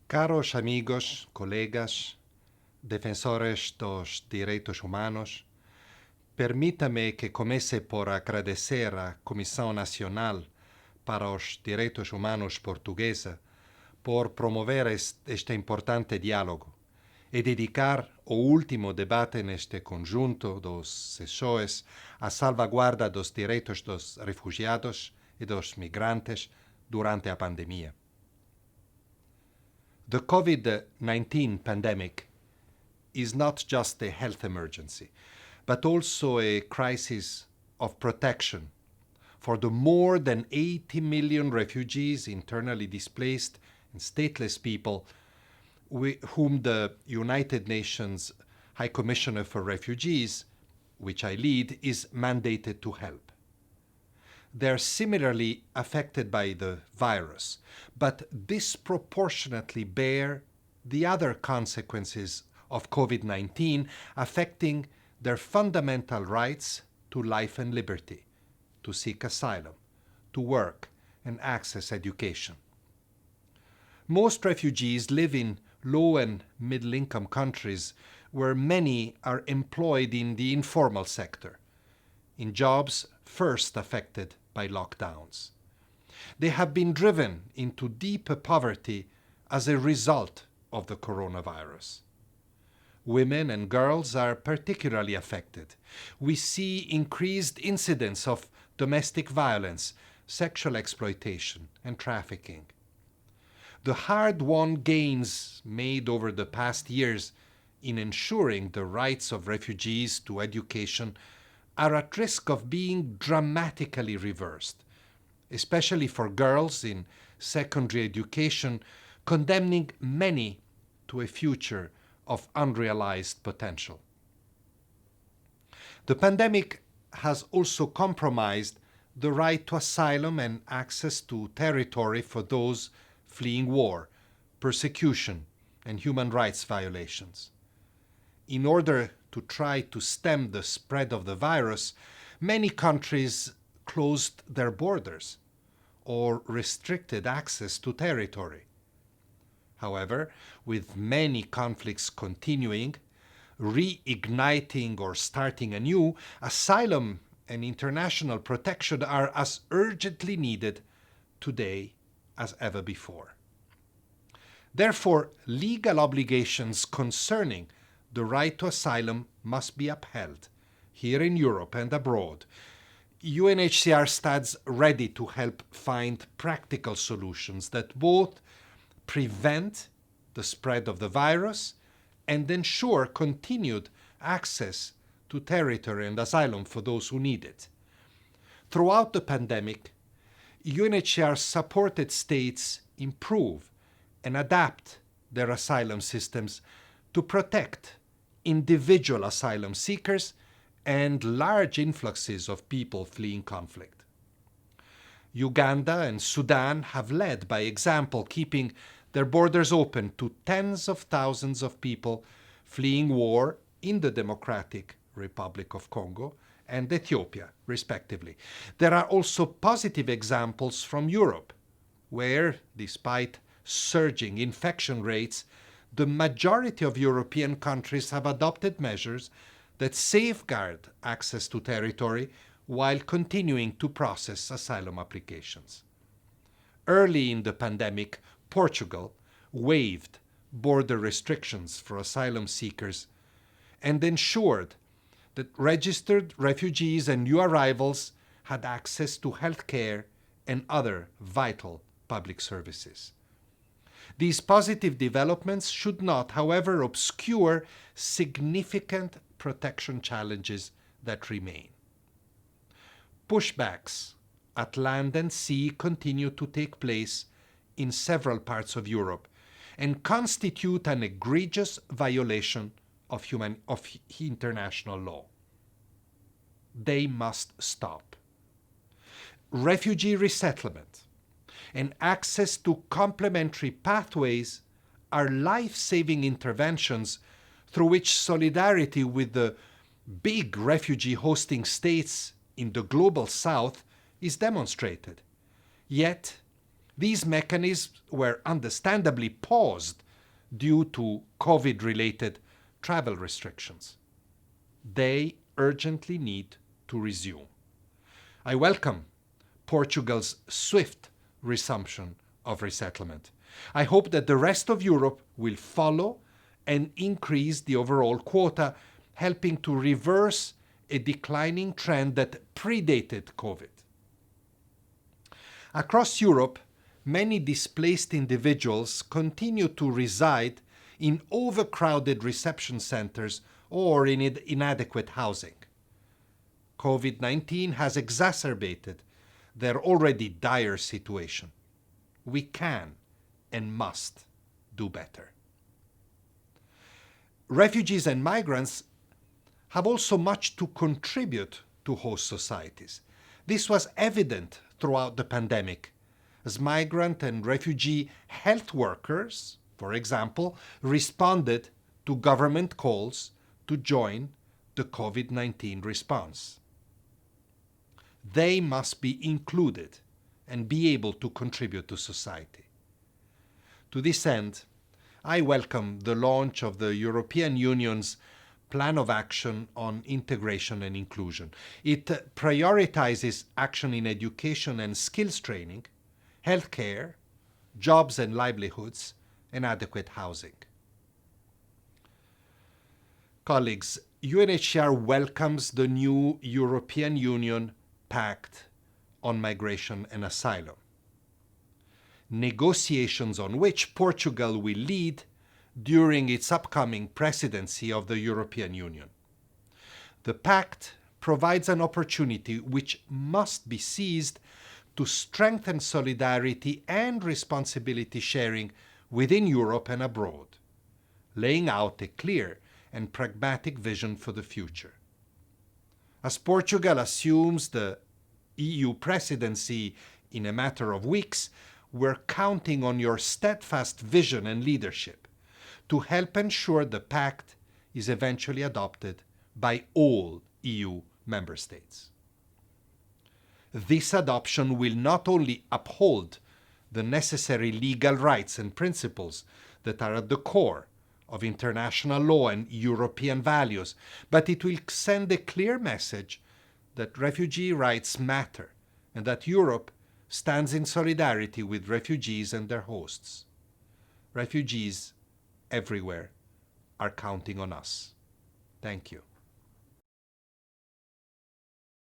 Caros amigos, colegas, defensores dos direitos humanos, permita-me que comece por agradecer à Comissão Nacional para os Direitos Humanos portuguesa por promover este importante diálogo e dedicar o último debate neste conjunto dos sessões à salvaguarda dos direitos dos refugiados e dos migrantes durante a pandemia. The COVID-19 pandemic is not just a health emergency, but also a crisis of protection for the more than 80 million refugees, internally displaced, and stateless people whom the United Nations High Commissioner for Refugees, which I lead, is mandated to help. They're similarly affected by the virus, but disproportionately bear the other consequences of COVID-19, affecting their fundamental rights to life and liberty, to seek asylum, to work, and access education. Most refugees live in low and middle-income countries where many are employed in the informal sector, in jobs first affected by lockdowns. They have been driven into deep poverty as a result of the coronavirus. Women and girls are particularly affected. We see increased incidents of domestic violence, sexual exploitation, and trafficking. The hard-won gains made over the past years in ensuring the rights of refugees to education are at risk of being dramatically reversed, especially for girls in secondary education, condemning many to a future of unrealized potential. The pandemic has also compromised the right to asylum and access to territory for those fleeing war, persecution, and human rights violations. In order to try to stem the spread of the virus, many countries closed their borders or restricted access to territory. However, with many conflicts continuing, reigniting or starting anew, asylum and international protection are as urgently needed today as ever before. Therefore, legal obligations concerning the right to asylum must be upheld, here in Europe and abroad. UNHCR stands ready to help find practical solutions that both prevent the spread of the virus and ensure continued access to territory and asylum for those who need it. Throughout the pandemic, UNHCR supported states improve and adapt their asylum systems to protect individual asylum seekers and large influxes of people fleeing conflict. Uganda and Sudan have led by example, keeping their borders open to tens of thousands of people fleeing war in the Democratic Republic of Congo and Ethiopia, respectively. There are also positive examples from Europe, where, despite surging infection rates, the majority of European countries have adopted measures that safeguard access to territory while continuing to process asylum applications. Early in the pandemic, Portugal waived border restrictions for asylum seekers and ensured that registered refugees and new arrivals had access to health care and other vital public services. These positive developments should not, however, obscure significant protection challenges that remain. Pushbacks at land and sea continue to take place in several parts of Europe and constitute an egregious violation of international law. They must stop. Refugee resettlement and access to complementary pathways are life-saving interventions through which solidarity with the big refugee hosting states in the global south is demonstrated. Yet, These mechanisms were understandably paused due to COVID-related travel restrictions. They urgently need to resume. I welcome Portugal's swift resumption of resettlement. I hope that the rest of Europe will follow and increase the overall quota, helping to reverse a declining trend that predated COVID. Across Europe, many displaced individuals continue to reside in overcrowded reception centers or in inadequate housing. COVID-19 has exacerbated their already dire situation. We can and must do better. Refugees and migrants have also much to contribute to host societies. This was evident throughout the pandemic, as migrant and refugee health workers, for example, responded to government calls to join the COVID-19 response. They must be included and be able to contribute to society. To this end, I welcome the launch of the European Union's Plan of Action on Integration and Inclusion. It prioritizes action in education and skills training, healthcare, jobs and livelihoods, and adequate housing. Colleagues, UNHCR welcomes the new European Union Pact on Migration and Asylum, negotiations on which Portugal will lead during its upcoming presidency of the European Union. The pact provides an opportunity which must be seized to strengthen solidarity and responsibility sharing within Europe and abroad, laying out a clear and pragmatic vision for the future. As Portugal assumes the EU presidency in a matter of weeks, we're counting on your steadfast vision and leadership to help ensure the pact is eventually adopted by all EU member states. This adoption will not only uphold the necessary legal rights and principles that are at the core of international law and European values, but it will send a clear message that refugee rights matter and that Europe stands in solidarity with refugees and their hosts. Refugees everywhere are counting on us. Thank you.